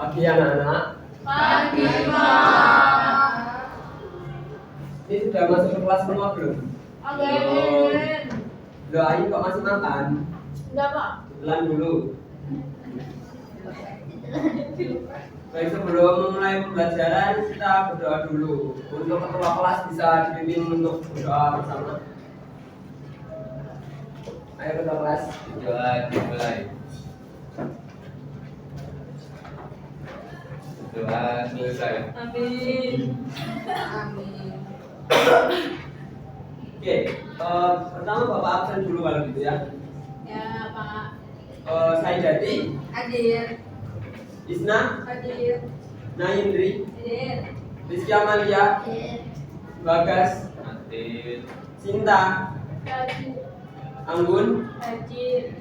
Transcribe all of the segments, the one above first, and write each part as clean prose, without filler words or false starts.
Pagi anak-anak. Pagi, Pak. Ini sudah masuk ke kelas semua belum? Amin. Loh, Ayu kok masih makan? Enggak, Pak. Telan dulu. Baik, sebelum memulai pembelajaran kita berdoa dulu. Untuk ketua kelas bisa dibimbing untuk berdoa bersama. Ayo ketua kelas. Doa dimulai. Doa selesai. Amin. Amin. Oke, pertama Bapak absen dulu kalau gitu ya. Ya, Pak. Saya Jati, Hadir. Isna, Hadir. Naindri, Hadir. Rizky Amalia, Hadir. Bagas, Hadir. Sinta, Hadir. Anggun. Hadir.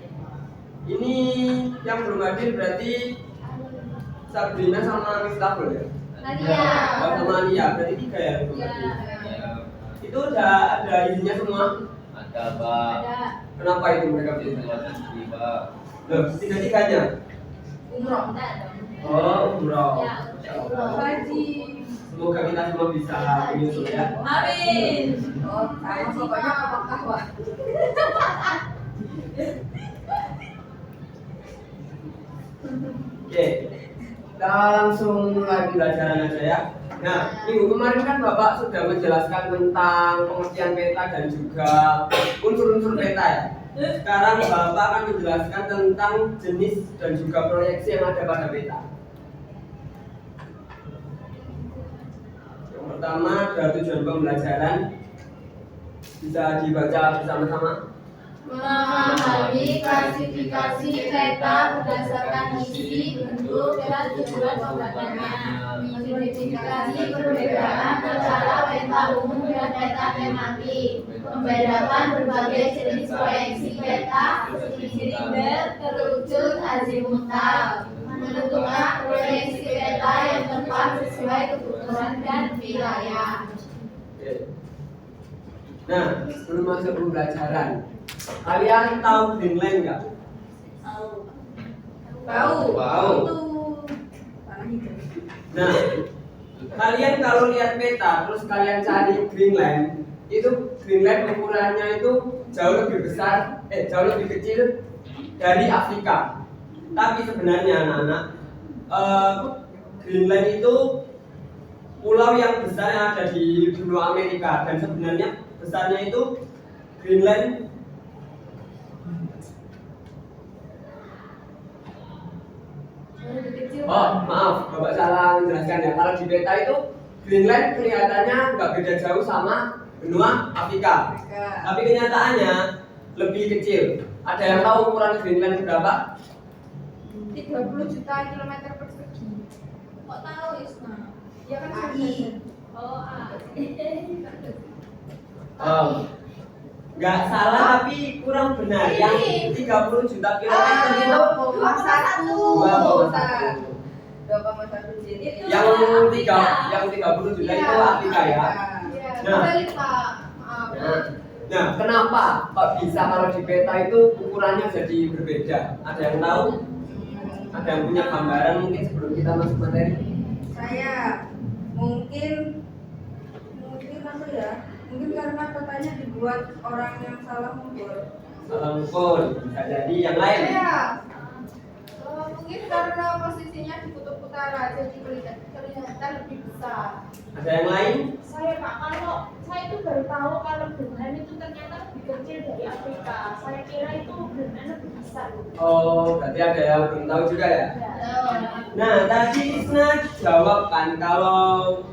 Ini yang belum hadir berarti Sabrina sama Miftahul ya? Nadia. Oh, sama Alia, berarti 3 ya yang belum Ya. hadir. Ya, Itu udah ada izinnya semua? ada Pak. Ada. Kenapa itu mereka Di belum? luar negeri Pak. Loh, 3-3-nya? Umroh. Enggak dong. Oh, umroh. Ya, umroh. Haji. Semoga kita semua bisa menyusul ya. Amin. Oh, sama pokoknya ke Mekah, Pak. Oke, kita langsung mulai pembelajaran aja ya. Nah, minggu kemarin kan Bapak sudah menjelaskan tentang pengertian peta dan juga unsur-unsur peta ya. Sekarang Bapak akan menjelaskan tentang jenis dan juga proyeksi yang ada pada peta. Yang pertama ada tujuan pembelajaran. Bisa dibaca bersama-sama. Memahami klasifikasi peta berdasarkan isi, bentuk, dan tujuan pembuatannya. Mengidentifikasi perbedaan antara peta umum dan peta tematik. Membedakan berbagai jenis proyeksi peta seperti rimel, terucut, azimutal. Menentukan proyeksi peta yang tepat sesuai kebutuhan dan wilayah. Oke. Nah, sebelum masuk pembelajaran, kalian tahu Greenland nggak? Tahu. Tahu. Nah, kalian kalau lihat peta terus kalian cari Greenland, itu Greenland ukurannya itu jauh lebih besar, jauh lebih kecil dari Afrika. Tapi sebenarnya anak-anak, Greenland itu pulau yang besar yang ada di benua Amerika, dan sebenarnya besarnya itu Greenland. Oh, maaf, Bapak salah menjelaskan ya. Kalau di peta itu Greenland kelihatannya nggak beda jauh sama benua Afrika. Tapi kenyataannya lebih kecil. Ada yang tahu ukuran Greenland berapa? 30 juta kilometer persegi. Kok tahu Isna? Ya kan AI. Oh, Oh, nggak salah tapi kurang benar. Yang 30 juta kilometer itu 2,1. 2,1 jadi Yang 30 juta itu Afrika ya. Nah. Nah, kenapa kok bisa kalau di peta itu ukurannya jadi berbeda? Ada yang tahu? Ada yang punya gambaran mungkin sebelum kita masuk materi? Saya mungkin apa ya? Mungkin karena petanya dibuat orang yang salah mengukur. Salah ukur, bisa jadi yang lain. Saya mungkin karena posisinya di kutub utara jadi kelihatan lebih besar. Ada yang lain? Saya Pak, kalau saya itu baru tahu kalau Greenland itu ternyata lebih kecil dari Afrika. Saya kira itu Greenland lebih besar. Oh, berarti ada yang belum tahu juga ya? Nah, tadi Isna jawab kan kalau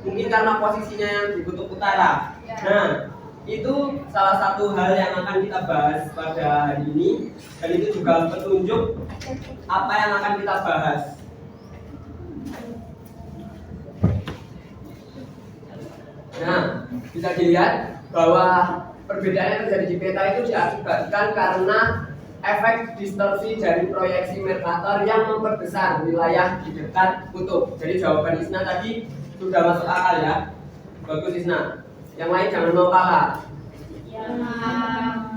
mungkin karena posisinya yang di kutub utara. Nah, itu salah satu hal yang akan kita bahas pada hari ini, dan itu juga petunjuk apa yang akan kita bahas. Nah, bisa dilihat bahwa perbedaan yang terjadi di peta itu diakibatkan karena efek distorsi dari proyeksi Mercator yang memperbesar wilayah di dekat kutub. Jadi jawaban Isna tadi sudah masuk akal ya. Bagus Isna. Yang lain jangan mau kalah.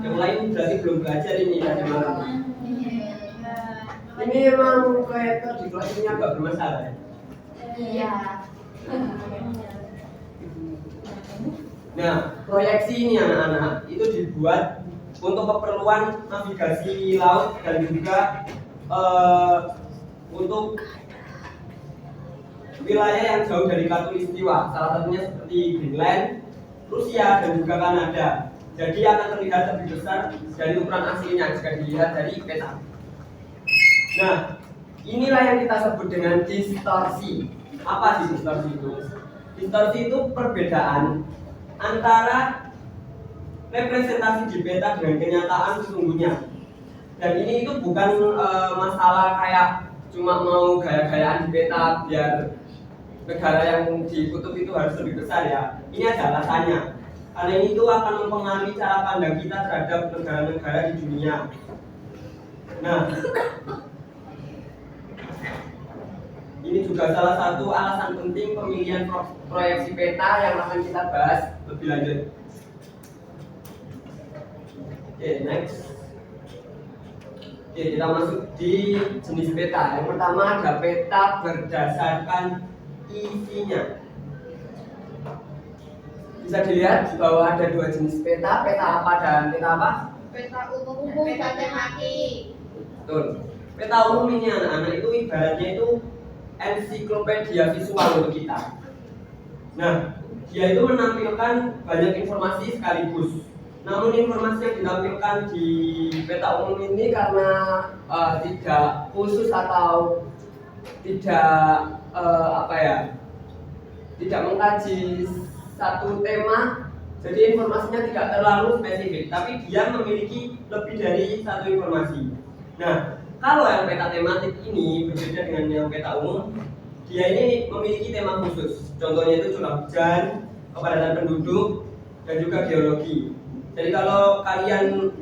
Yang lain berarti belum belajar ini tadi malam. Ini emang proyektor di kelas ini agak bermasalah ya. Iya. Nah, proyeksi ini anak-anak itu dibuat untuk keperluan navigasi laut dan juga untuk wilayah yang jauh dari Khatulistiwa, salah satunya seperti Greenland, Rusia dan juga Kanada. Jadi akan terlihat lebih besar dari ukuran aslinya jika dilihat dari peta. Nah, inilah yang kita sebut dengan distorsi. Apa sih distorsi itu? Distorsi itu perbedaan antara representasi di peta dengan kenyataan sesungguhnya. Dan ini itu bukan masalah kayak cuma mau gaya-gayaan di peta biar negara yang dikutub itu harus lebih besar ya. Ini ada alasannya. Karena ini itu akan mempengaruhi cara pandang kita terhadap negara-negara di dunia. Nah, ini juga salah satu alasan penting pemilihan proyeksi peta yang akan kita bahas lebih lanjut. Oke, next. Oke, kita masuk di jenis peta. Yang pertama ada peta berdasarkan isinya. Bisa dilihat di bawah ada dua jenis peta, peta apa dan peta apa? Peta umum, peta tematik. Betul. Peta umum ini anak-anak itu ibaratnya itu ensiklopedia visual untuk kita. Nah, dia itu menampilkan banyak informasi sekaligus. Namun informasi yang ditampilkan di peta umum ini karena tidak khusus atau tidak tidak mengkaji satu tema, jadi informasinya tidak terlalu spesifik, tapi dia memiliki lebih dari satu informasi. Nah, kalau yang peta tematik ini berbeda dengan yang peta umum, dia ini memiliki tema khusus. Contohnya itu curah hujan, kepadatan penduduk, dan juga geologi. Jadi kalau kalian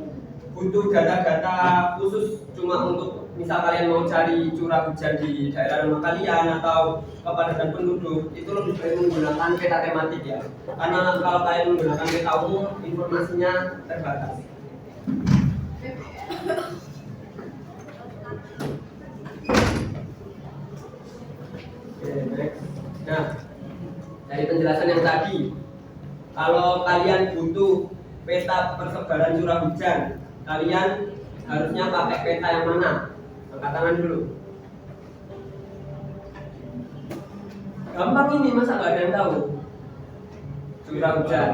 butuh data-data khusus cuma untuk misal kalian mau cari curah hujan di daerah rumah kalian atau kepadatan penduduk, itu lebih baik menggunakan peta tematik ya. Karena kalau kalian menggunakan peta umum, informasinya terbatas. Oke, next. Nah, dari penjelasan yang tadi, kalau kalian butuh peta persebaran curah hujan, kalian harusnya pakai peta yang mana? Angkat tangan dulu. Gampang ini, masa nggak ada yang tahu? Curah hujan.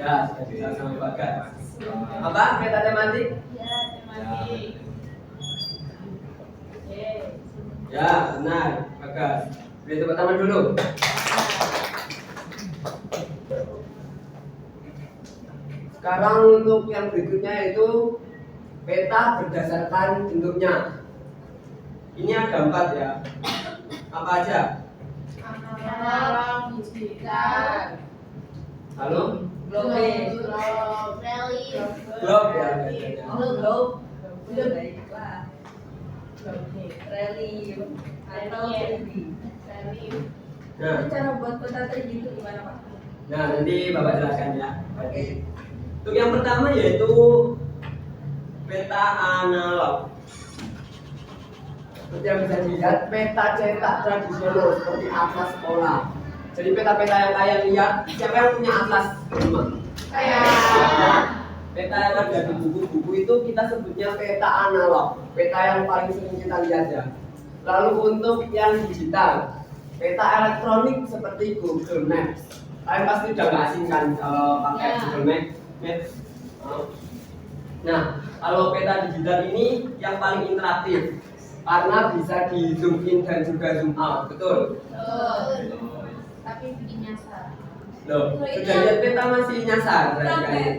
Ya, sudah bisa sama Bagas. Apa? Peta tematik? Ya, tematik. Ya, benar, Bagas. Beri tepuk tangan dulu. Sekarang untuk yang berikutnya yaitu peta berdasarkan bentuknya. Ini ada 4 ya. Apa aja? Alam, digital, Halo? globe, Globe ya. biasanya. globe, Nah, Cara buat peta 3D itu gimana Pak? nah nanti Bapak jelaskan ya. Oke. Untuk yang pertama yaitu peta analog. Seperti yang bisa dilihat, peta cetak tradisional seperti atlas sekolah. Jadi peta-peta yang kalian lihat, siapa yang punya atlas di rumah? Nah, peta yang ada di buku-buku itu kita sebutnya peta analog, peta yang paling sering kita lihat ya. Lalu untuk yang digital, peta elektronik seperti Google Maps. Kalian pasti udah nggak asing kan kalau pakai Google Maps. Nah, kalau peta digital ini yang paling interaktif karena bisa di zoom in dan juga zoom out, betul? tapi bikin nyasar. Loh, sudah lihat peta masih nyasar berarti kalian.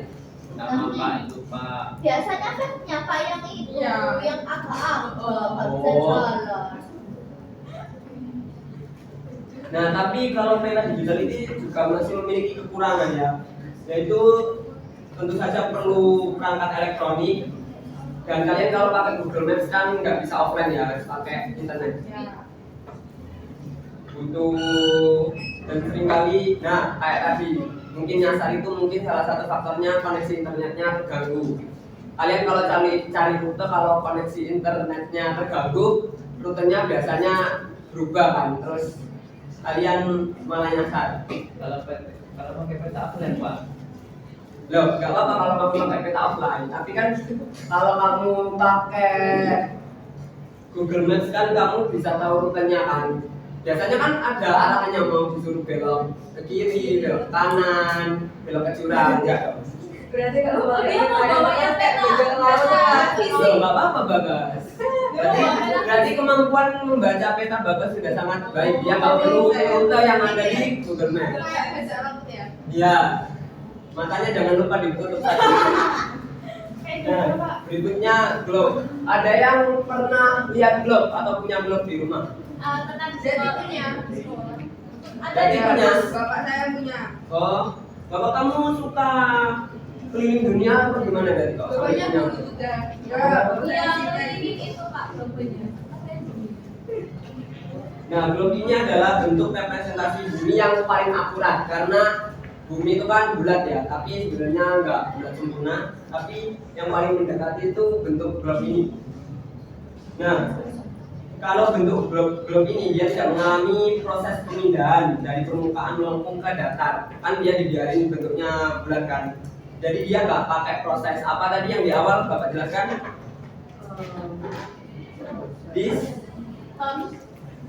Nama Pak itu Pak. Biasanya kan nyapa yang itu, Iya. yang agak-agak, nggak bisa Oh. jalan. Nah, tapi kalau peta digital ini juga masih memiliki kekurangan ya, yaitu tentu saja perlu perangkat elektronik. Dan kalian kalau pakai Google Maps kan nggak bisa offline ya, harus pakai internet. Butuh dan seringkali, nah kayak tadi mungkin nyasar itu mungkin salah satu faktornya koneksi internetnya terganggu. Kalian kalau cari rute, kalau koneksi internetnya terganggu, rutenya biasanya berubah kan, terus kalian malah nyasar. Kalau pakai peta offline Pak. Loh, gak apa-apa kalau kamu pakai peta offline, tapi kan kalau kamu pakai Google Maps kan kamu bisa tahu rutenya kan. Biasanya kan ada arahannya, mau disuruh belok ke kiri, belok ke kanan, belok ke jurang, enggak dong. Berarti kalau Oh, dia mau bawa yang peta. Loh, nggak apa-apa Bagas. Berarti kemampuan membaca peta Bagas sudah sangat baik. Dia nggak perlu rute yang ada di Google Maps. Kayak baca rambut ya. Iya. Matanya jangan lupa ditutup saja. Kayak gitu Pak. Berikutnya globe. Ada yang pernah lihat globe atau punya globe di rumah? Tentang Jadi sekolah. punya. Ada Jadi di punya. Bapak saya punya. Oh, bapak kamu suka keliling dunia atau gimana dari kok? Bapaknya dulu juga. Ya, Iya, bapak ini itu Pak bapaknya. Nah, globe ini adalah bentuk representasi bumi yang paling akurat karena bumi itu kan bulat ya, tapi sebenarnya nggak bulat sempurna. Tapi yang paling mendekati itu bentuk globe ini. Nah, kalau bentuk globe ini dia tidak mengalami proses pemindahan dari permukaan melengkung ke datar, kan dia dibiarin bentuknya bulat kan. Jadi dia nggak pakai proses apa tadi yang di awal Bapak jelaskan?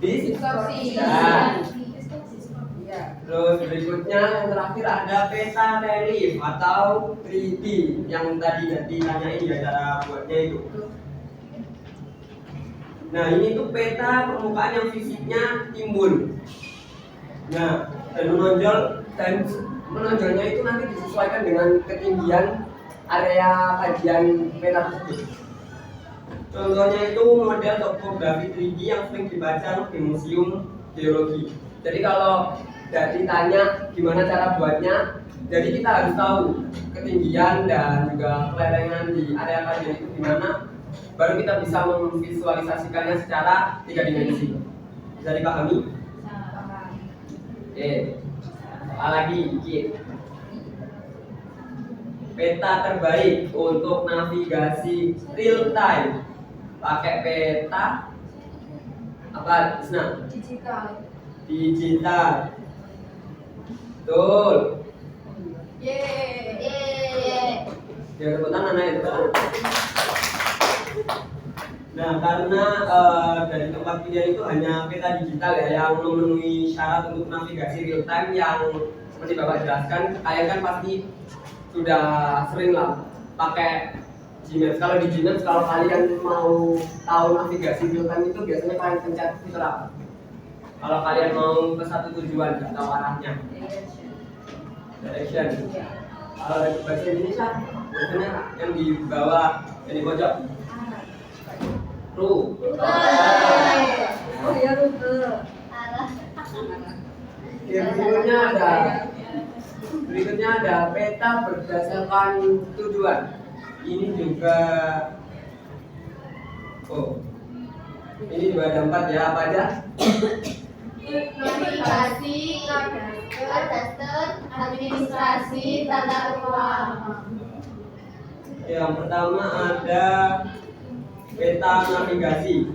Distorsi. Nah, Iya. terus berikutnya yang terakhir ada peta relief atau 3D yang tadi ditanyain ya cara buatnya itu. Nah, ini tuh peta permukaan yang fisiknya timbul. Nah, dan menonjolnya itu nanti disesuaikan dengan ketinggian area kajian peta tersebut. Contohnya itu model topografi 3D yang sering dibaca di museum geologi. Jadi kalau ditanya gimana cara buatnya, jadi kita harus tahu ketinggian dan juga kelerengan di area kajian itu gimana, baru kita bisa memvisualisasikannya secara 3 dimensi. Bisa dipahami? Oke. Lagi dikit. Peta terbaik untuk navigasi real time. Pakai peta apa? Isna? Digital. Digital. Betul. Yeay. Ya rebutan anak itu kan. Nah, karena dari tempat pilihan itu hanya peta digital ya yang memenuhi syarat untuk navigasi real time yang seperti Bapak jelaskan, kalian kan pasti sudah sering lah pakai Gmaps. Kalau di Gmaps kalau kalian mau tahu navigasi real time itu biasanya kalian pencet fitur apa? Kalau kalian mau ke satu tujuan nggak tahu arahnya, direction. Kalau bahasa Indonesia biasanya yang di bawah, yang di pojok. Rute. Oh iya rute. Berikutnya ada peta berdasarkan tujuan. Ini juga ini juga ada 4 ya, apa aja? Navigasi, kadaster, administrasi, tata ruang. Yang pertama ada peta navigasi.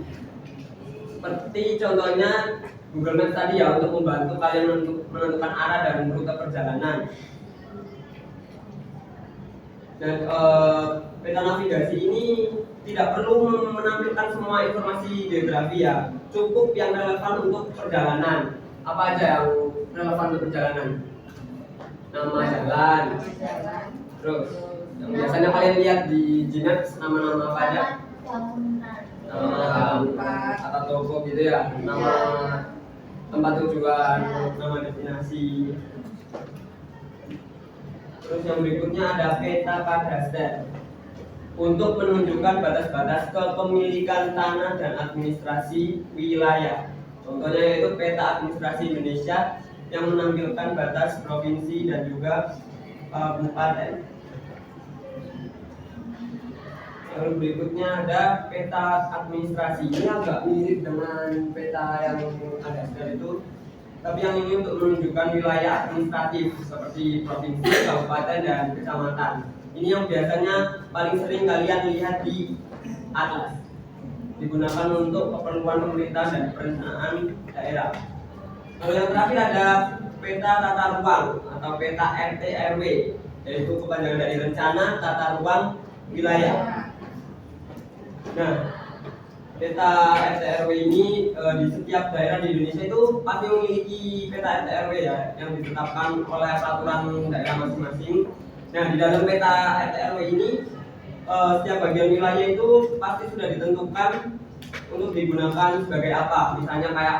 Seperti contohnya Google Maps tadi ya, untuk membantu kalian menentukan arah dan rute perjalanan. Dan peta navigasi ini tidak perlu menampilkan semua informasi geografi ya, cukup yang relevan untuk perjalanan. Apa aja yang relevan untuk perjalanan? Nama jalan, terus yang biasanya kalian lihat di Gmaps, nama-nama apa aja? Nama atau toko gitu ya, nama tempat tujuan, nama destinasi. Terus yang berikutnya ada peta kadaster untuk menunjukkan batas-batas kepemilikan tanah dan administrasi wilayah. Contohnya yaitu peta administrasi Indonesia yang menampilkan batas provinsi dan juga kabupaten. Lalu berikutnya ada peta administrasi. Ini agak mirip dengan peta yang ada itu, tapi yang ini untuk menunjukkan wilayah administratif seperti provinsi, kabupaten, dan kecamatan. Ini yang biasanya paling sering kalian lihat di atlas. Digunakan untuk keperluan pemerintah dan perencanaan daerah. Lalu yang terakhir ada peta tata ruang atau peta RT RW, yaitu kepanjangan dari rencana tata ruang wilayah. Nah, peta RT RW ini di setiap daerah di Indonesia itu pasti memiliki peta RT RW ya, yang ditetapkan oleh peraturan daerah masing-masing. Nah, di dalam peta RT RW ini setiap bagian wilayah itu pasti sudah ditentukan untuk digunakan sebagai apa. Misalnya kayak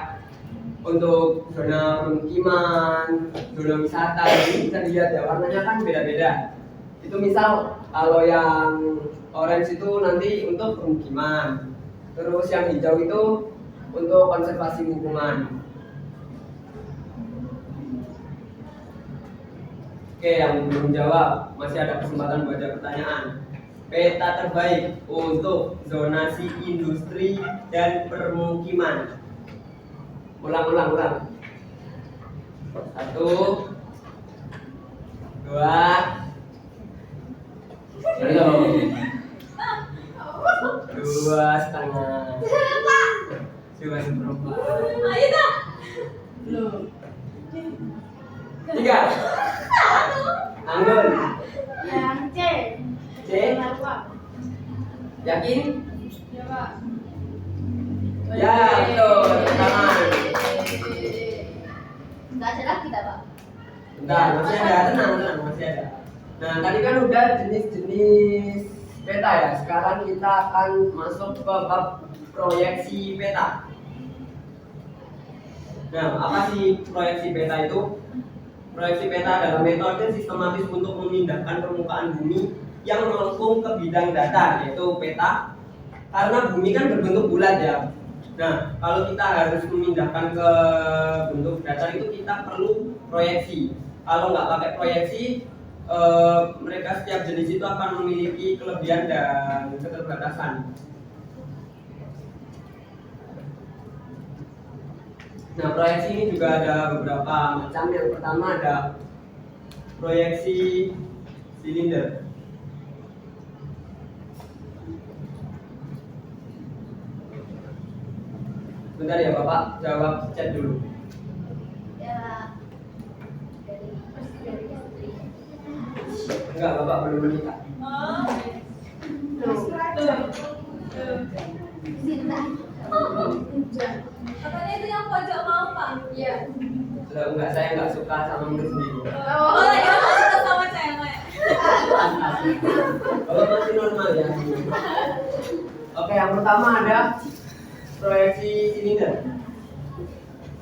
untuk zona permukiman, zona wisata, ini bisa dilihat ya, warnanya kan beda-beda. Itu misal kalau yang orange itu nanti untuk permukiman, terus yang hijau itu untuk konservasi lingkungan. Oke, yang belum jawab masih ada kesempatan buat jawab pertanyaan. Peta terbaik untuk zonasi industri dan permukiman. Ulang. 1, 2, belum. 2,5. Coba seperempat. Ayo dah. 3. Anggun. Yang C. C. Ruang. Yakin? Ya, Pak. Ya, betul. Tangan. Enggak ada lagi dah, Pak. Bentar, masih ada. Tenang, masih ada. Nah, tadi kan udah jenis-jenis peta ya. Sekarang kita akan masuk ke bab proyeksi peta. Nah, apa sih proyeksi peta itu? Proyeksi peta adalah metode sistematis untuk memindahkan permukaan bumi yang melengkung ke bidang datar, yaitu peta. Karena bumi kan berbentuk bulat ya. Nah, kalau kita harus memindahkan ke bentuk datar itu kita perlu proyeksi. Kalau nggak pakai proyeksi, mereka setiap jenis itu akan memiliki kelebihan dan keterbatasan. Nah, proyeksi ini juga ada beberapa macam. Yang pertama ada proyeksi silinder. Bentar ya Bapak, jawab chat dulu. Ya. Dari istri. Enggak, Bapak belum menikah. Cinta. Katanya itu yang pojok mau, Pak. Iya. Enggak, saya enggak suka sama murid sendiri. Oh, ya suka sama cewek. Bapak masih normal ya. Oke, yang pertama ada proyeksi silinder.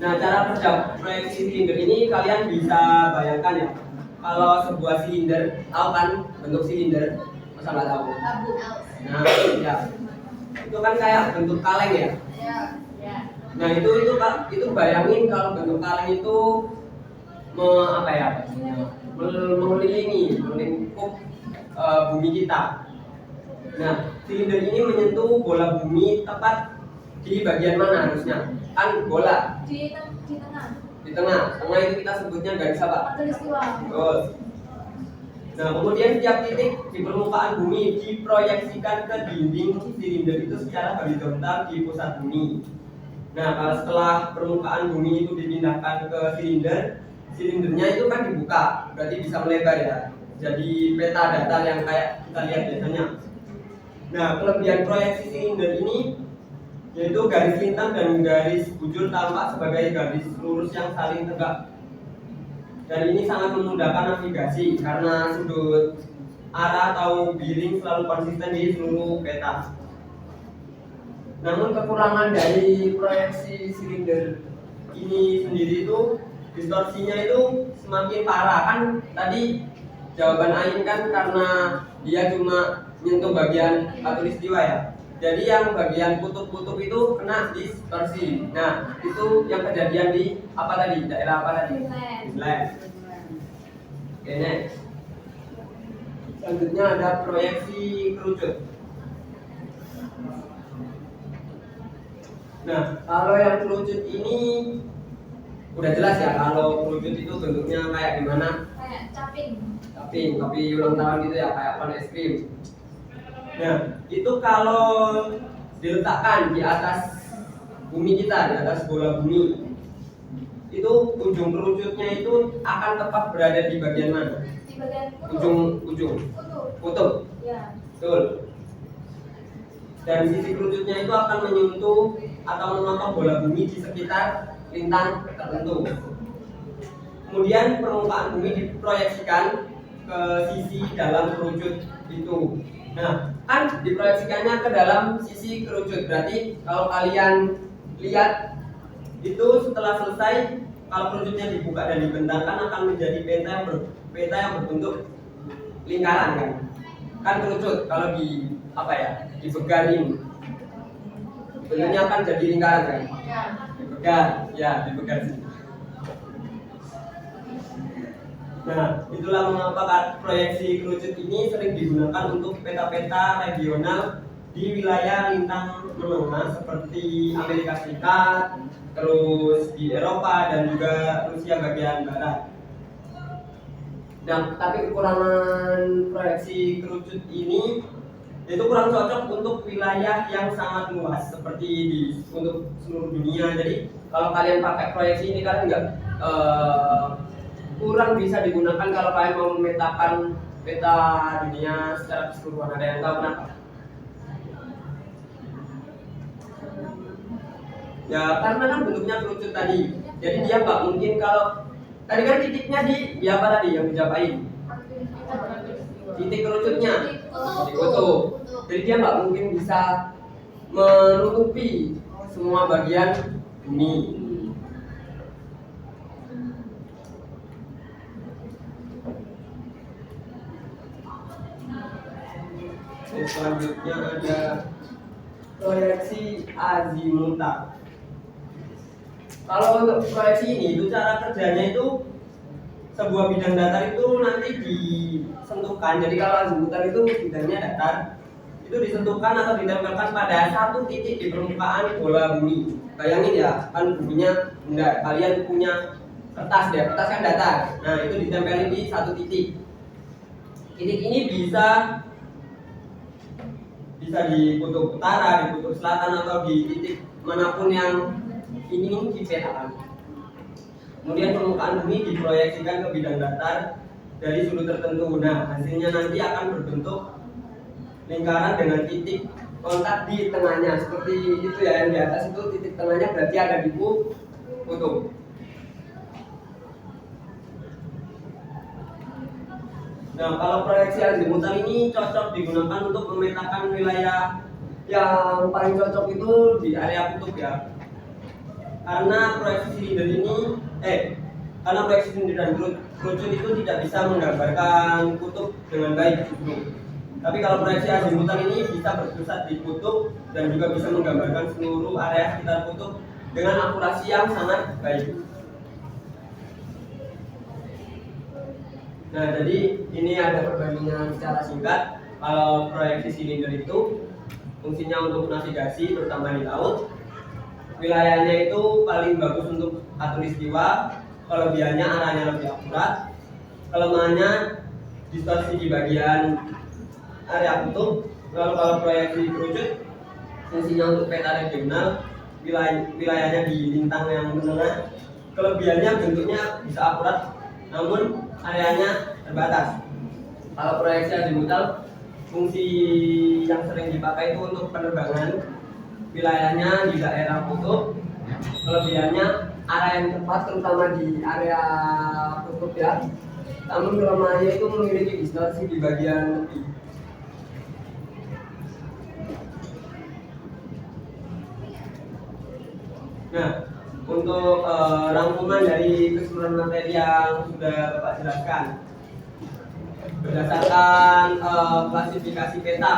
Nah, cara kerja proyeksi silinder ini kalian bisa bayangkan ya. Kalau sebuah silinder, tahu kan bentuk silinder? Masa nggak tahu? Tabu. Nah, ya. Itu kan kayak bentuk kaleng ya. Ya. Ya. Nah, itu bayangin kalau bentuk kaleng itu mengelilingi, melingkup bumi kita. Nah, silinder ini menyentuh bola bumi tepat di bagian mana harusnya? Kan bola Di tengah. di tengah. Tengah itu kita sebutnya garis apa? Khatulistiwa. Terus. Nah, kemudian setiap titik di permukaan bumi diproyeksikan ke dinding silinder itu secara horizontal di pusat bumi. Nah, kalau setelah permukaan bumi itu dipindahkan ke silinder, silindernya itu kan dibuka, berarti bisa melebar ya. Jadi peta datar yang kayak kita lihat biasanya. Nah, kelebihan proyeksi silinder ini yaitu garis lintang dan garis bujur tampak sebagai garis lurus yang saling tegak. Dan ini sangat memudahkan navigasi karena sudut arah atau biring selalu konsisten di seluruh peta. Namun kekurangan dari proyeksi silinder ini sendiri itu distorsinya itu semakin parah. Kan tadi jawaban Ain kan karena dia cuma menyentuh bagian khatulistiwa ya. Jadi yang bagian kutub-kutub itu kena distorsi. Nah, itu yang kejadian di apa tadi? Daerah apa tadi? Queensland. Oke, next. Selanjutnya ada proyeksi kerucut. Nah, kalau yang kerucut ini udah jelas ya, kalau kerucut itu bentuknya kayak gimana? Kayak caping. kopi ulang tahun gitu ya, kayak pohon es krim. Nah, itu kalau diletakkan di atas bumi kita, di atas bola bumi, itu ujung kerucutnya itu akan tepat berada di bagian mana? Di bagian Ujung kutub. kutub. Ya. Betul. Dan sisi kerucutnya itu akan menyentuh atau memotong bola bumi di sekitar lintang tertentu. Kemudian permukaan bumi diproyeksikan ke sisi dalam kerucut itu. Nah, kan diproyeksikannya ke dalam sisi kerucut. Berarti kalau kalian lihat itu setelah selesai, kalau kerucutnya dibuka dan dibentangkan akan menjadi peta yang berbentuk lingkaran kan? Kan kerucut kalau dibegal ini bentuknya akan jadi lingkaran kan? Dibegal sih. Nah, itulah mengapa proyeksi kerucut ini sering digunakan untuk peta-peta regional di wilayah lintang menengah seperti Amerika Serikat, terus di Eropa dan juga Rusia bagian barat. Nah, tapi kekurangan proyeksi kerucut ini itu kurang cocok untuk wilayah yang sangat luas seperti untuk seluruh dunia. Jadi kalau kalian pakai proyeksi ini kalian nggak kurang bisa digunakan kalau kalian mau memetakan peta dunia secara keseluruhan. Ada yang tahu kenapa? Ya karena kan bentuknya kerucut tadi. Jadi dia nggak mungkin kalau tadi kan titiknya di apa tadi yang dijapain? Titik kerucutnya di kutub. Jadi dia nggak mungkin bisa menutupi semua bagian bumi. Selanjutnya ada proyeksi azimutal. Kalau untuk proyeksi ini itu cara kerjanya itu sebuah bidang datar itu nanti disentuhkan. Jadi kalau azimutal itu bidangnya datar, itu disentuhkan atau ditempelkan pada satu titik di permukaan bola bumi. Bayangin ya, kan buminya benda. Kalian punya kertas ya, kertas kan datar. Nah itu ditempelin di satu titik. Titik ini bisa di kutub utara, di kutub selatan atau di titik manapun yang ini dipetakan. Kemudian permukaan bumi diproyeksikan ke bidang datar dari sudut tertentu. Nah, hasilnya nanti akan berbentuk lingkaran dengan titik kontak di tengahnya. Seperti itu ya, yang di atas itu titik tengahnya berarti ada di kutub. Nah, kalau proyeksi azimutal ini cocok digunakan untuk memetakan wilayah yang paling cocok itu di area kutub ya. Karena proyeksi silinder dan kerucut itu tidak bisa menggambarkan kutub dengan baik justru. Tapi kalau proyeksi azimutal ini bisa berpusat di kutub dan juga bisa menggambarkan seluruh area sekitar kutub dengan akurasi yang sangat baik. Nah, jadi ini ada perbandingan secara singkat. Kalau proyeksi silinder itu fungsinya untuk navigasi terutama di laut. Wilayahnya itu paling bagus untuk khatulistiwa. Kelebihannya arahnya lebih akurat. Kelemahannya distorsi di bagian area kutub. Lalu kalau proyeksi kerucut fungsinya untuk peta regional. Wilayahnya di lintang yang menengah. Kelebihannya bentuknya bisa akurat, namun areanya terbatas. Kalau proyeksi azimutal, fungsi yang sering dipakai itu untuk penerbangan. Wilayahnya di daerah kutub. Kelebihannya arah yang tepat terutama di area kutub ya. Namun kelemahannya itu memiliki distorsi di bagian tepi. Nah, untuk rangkuman dari keseluruhan materi yang sudah Bapak jelaskan, berdasarkan klasifikasi peta,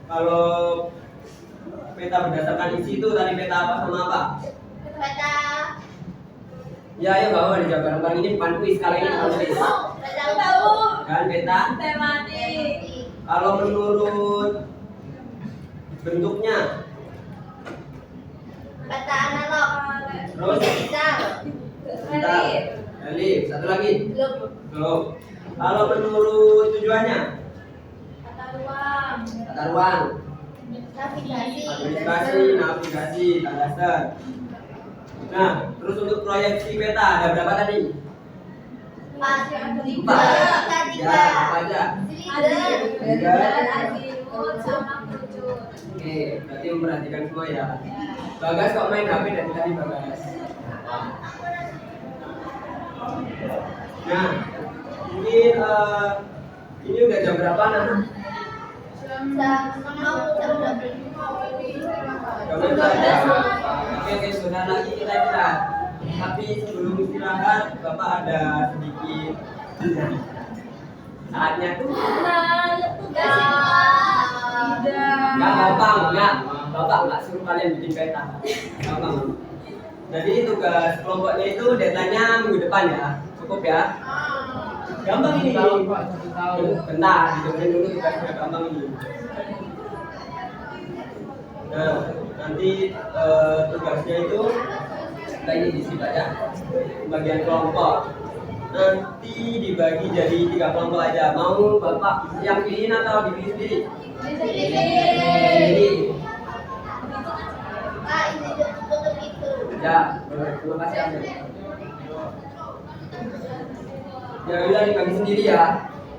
kalau peta berdasarkan isi itu tadi peta apa sama apa? Peta. Ya, ayo bawa dijawab bareng-bareng, ini bukan kuis, kali ini bukan kuis. Tahu. Kan peta? Tematik. Kalau menurut bentuknya, Peta analog. terus Digital. relief. Satu lagi. Belum. Belum. Kalau menurut tujuannya, Tata ruang. tata ruang, Navigasi. administrasi, navigasi, kadaster. Nah, terus untuk proyeksi peta ada berapa tadi? Masih ada Empat. Ya, apa aja? Ada azimut sama kerucut. Oke, berarti memperhatikan semua ya. Bagas kok main HP dari tadi Bagas. Nah, mungkin ini udah jam berapa nah? Jam Oke, sebentar lagi kita istirahat. Tapi sebelum istirahat, Bapak ada sedikit saatnya tuh. Enggak gampang, enggak. Bapak enggak suruh kalian bikin peta. Gampang. Jadi tugas kelompoknya itu deadline-nya minggu depan ya. Cukup ya. Gampang ini. Bentar, didengerin dulu tugasnya gampang ini. Nah, nanti tugasnya itu kita ini diisi aja. Bagian kelompok. Nanti dibagi jadi 3 kelompok aja. Mau Bapak yang pilihin atau dipilih sendiri? Sendiri. Ya, boleh. Terima kasih Amir. Ya udah dibagi sendiri ya.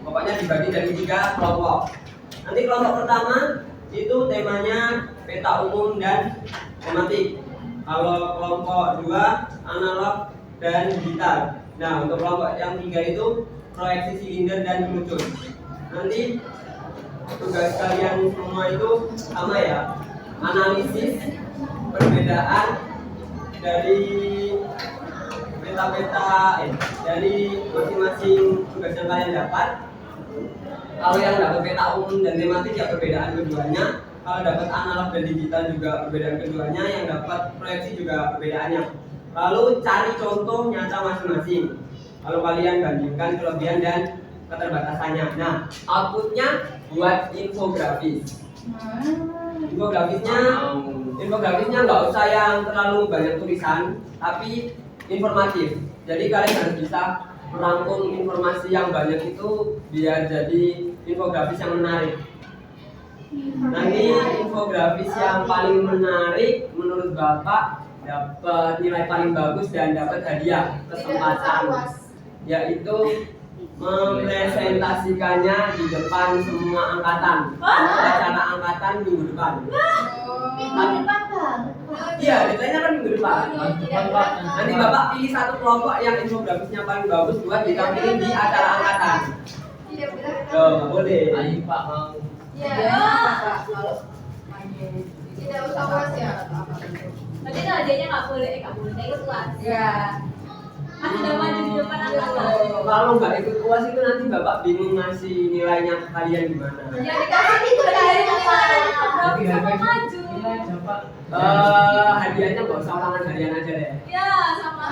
Pokoknya dibagi jadi 3 kelompok. Nanti kelompok pertama itu temanya peta umum dan tematik. Kalau kelompok 2 analog dan digital. Nah, untuk kelompok yang 3 itu proyeksi silinder dan kerucut. Nanti tugas kalian semua itu sama ya, analisis perbedaan dari peta-peta dari masing-masing tugas yang kalian dapat. Kalau yang dapat peta umum dan tematik ya perbedaan keduanya. Kalau dapat analog dan digital juga perbedaan keduanya. Yang dapat proyeksi juga perbedaannya. Lalu cari contoh nyata masing-masing. Kalau kalian bandingkan kelebihan dan keterbatasannya. Nah, outputnya buat infografis. Infografisnya nggak usah yang terlalu banyak tulisan, tapi informatif. Jadi kalian harus bisa merangkum informasi yang banyak itu biar jadi infografis yang menarik. Nanti infografis yang paling menarik menurut Bapak dapat nilai paling bagus dan dapat hadiah kesempatan, yaitu mempresentasikannya di depan semua angkatan, acara angkatan minggu depan. Iya, deadline-nya kan minggu depan. Nanti Bapak pilih satu kelompok yang infografisnya paling bagus buat ditampilin di acara angkatan. Boleh. Ayo Pak mau. Tidak usah was ya. Tapi hadiahnya nggak boleh ikut kelas. Ya. Kan sudah maju di depan angkatan. Kalau nggak ikut UAS itu nanti Bapak bingung ngasih nilainya ke kalian gimana. Ya dikasih itu dari Jadi sama maju. Pak. Hadiahnya nggak usah ulangan harian aja deh. Ya sama.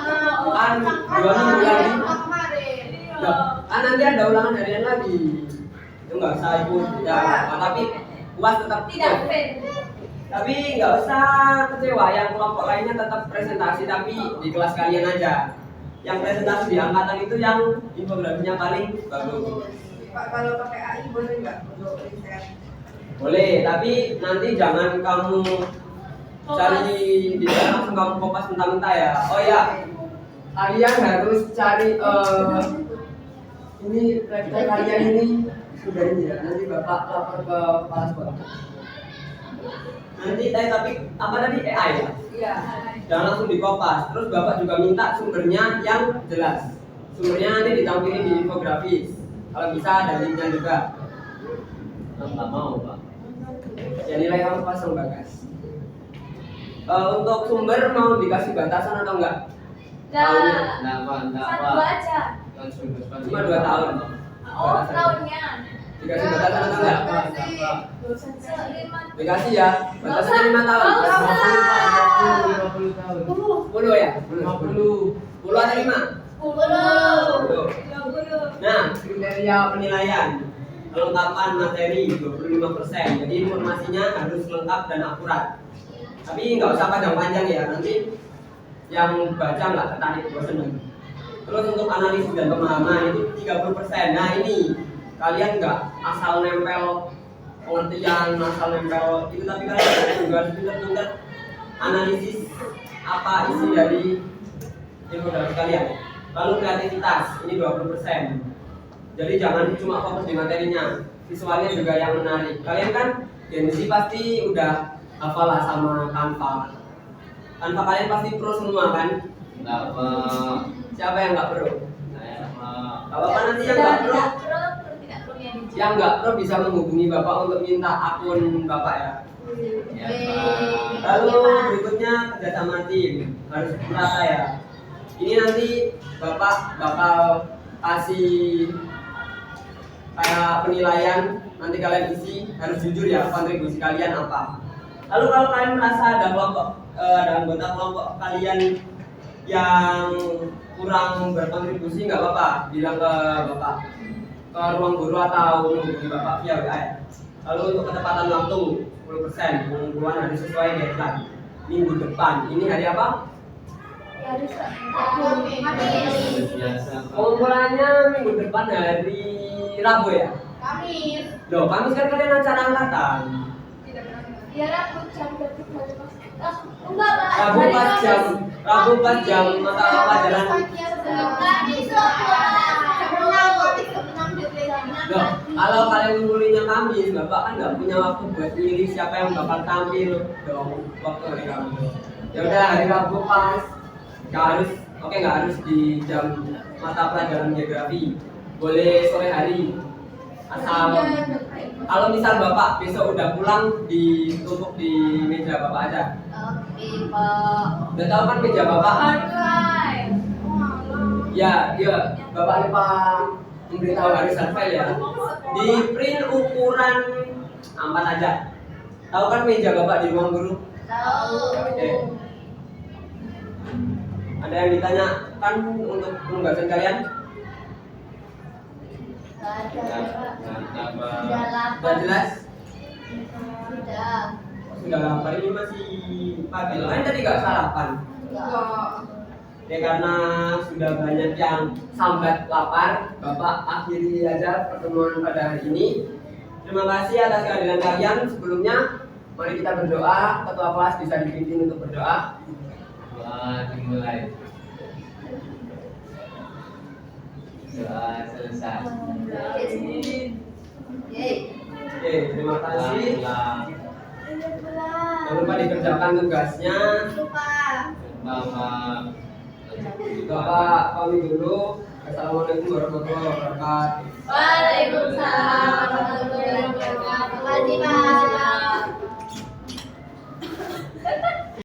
Kan 2 minggu lagi. Ya, kan nanti ada ulangan harian lagi. Itu nggak usah ikut ya. Tapi UAS tetap Tidak fair. Tapi nggak usah kecewa. Yang kelompok lainnya tetap presentasi tapi di kelas kalian aja. Yang presentasi di angkatan itu yang infografisnya paling bagus. Pak, kalau pakai AI boleh nggak untuk riset? Boleh, tapi nanti jangan kamu cari di dalam langsung kamu kopas mentah-mentah ya. Oh ya, kalian harus cari ini rektor kalian ini sudah ini ya. Nanti Bapak lapor ke kepala sekolah. Nanti tapi apa tadi AI ya? Iya. Jangan langsung dikopas. Terus Bapak juga minta sumbernya yang jelas. Sumbernya nanti ditampilin di infografis. Kalau bisa ada linknya juga. Nggak mau Pak. Ya nilai kamu pasang Bagas. Untuk sumber mau dikasih batasan atau enggak? Nggak Pak. Satu aja. Cuma 2 tahun. Oh tahunnya. Dikasih batasan atau enggak? Selima. Dikasih ya. Batasannya 5 tahun. 50 tahun. 10 ya? 50. 10 atau 5? 10. 20. Nah, kriteria penilaian kelengkapan materi 25%. Jadi informasinya harus lengkap dan akurat. Tapi nggak usah panjang-panjang ya, nanti yang baca nggak tertarik, bosan. Terus untuk analisis dan pemahaman itu 30%. Nah ini kalian nggak asal nempel pengertian, asal nempel itu, tapi kalian juga harus pintar-pintar analisis apa isi dari infografi kalian. Lalu kreativitas ini 20%. Jadi jangan cuma fokus di materinya, visualnya juga yang menarik. Kalian kan Gen-Z pasti udah hafal lah sama Canva. Canva kalian pasti pro semua kan? Enggak apa. Siapa yang nggak pro? Saya apa? Kalau Bapak nanti yang nggak pro, tidak punya yang nggak pro bisa menghubungi Bapak untuk minta akun Bapak ya. Ya, Pak. Lalu berikutnya kerjasama tim harus merata ya. Ini nanti Bapak bakal kasih kayak penilaian, nanti kalian isi harus jujur ya kontribusi kalian apa. Lalu kalau kalian merasa ada anggota kelompok kalian yang kurang berkontribusi, nggak apa-apa, bilang ke Bapak, ke ruang guru atau menghubungi Bapak via WA. Lalu untuk ketepatan waktu 10%, pengumpulan harus sesuai deadline minggu depan. Ini hari apa? Biasa, Pak. Pengumpulannya minggu depan hari Rabu ya? Kamis. Loh, Kamis kan kalian acara angkatan. Tidak pernah. Ya Rabu jam berarti baru pas. Enggak, Pak. Rabu pas jam mata pelajaran. Loh, kalau kalian ngumpulinnya Kamis, Bapak kan nggak punya waktu buat milih siapa yang bakal tampil dong waktu hari Kamis. Ya udah hari Rabu pas. Nggak harus di jam mata pelajaran geografi. Boleh sore hari. Asal kalau misal Bapak besok udah pulang, ditumpuk di meja Bapak aja. Oke, Pak. Udah tahu kan meja Bapak? Ya, iya. Bapak lupa memberitahu hari survei ya. Di print ukuran 4 aja. Tahu kan meja Bapak di ruang guru? Tahu. Oke. Ada yang ditanyakan untuk penugasan kalian? Sudah jelas? Sudah lapar, ini masih pagi. Lain tadi nggak sarapan. Ya karena sudah banyak yang sambat lapar, Bapak akhiri aja pertemuan pada hari ini. Terima kasih atas kehadiran kalian. Sebelumnya, mari kita berdoa. Ketua kelas bisa dipimpin untuk berdoa. Doa dimulai. Doa selesai. Oke, terima kasih. Pulang. Jangan lupa dikerjakan tugasnya. Bapak. Bapak pamit dulu. Assalamualaikum warahmatullahi wabarakatuh. Waalaikumsalam warahmatullahi wabarakatuh. Terima kasih, Pak.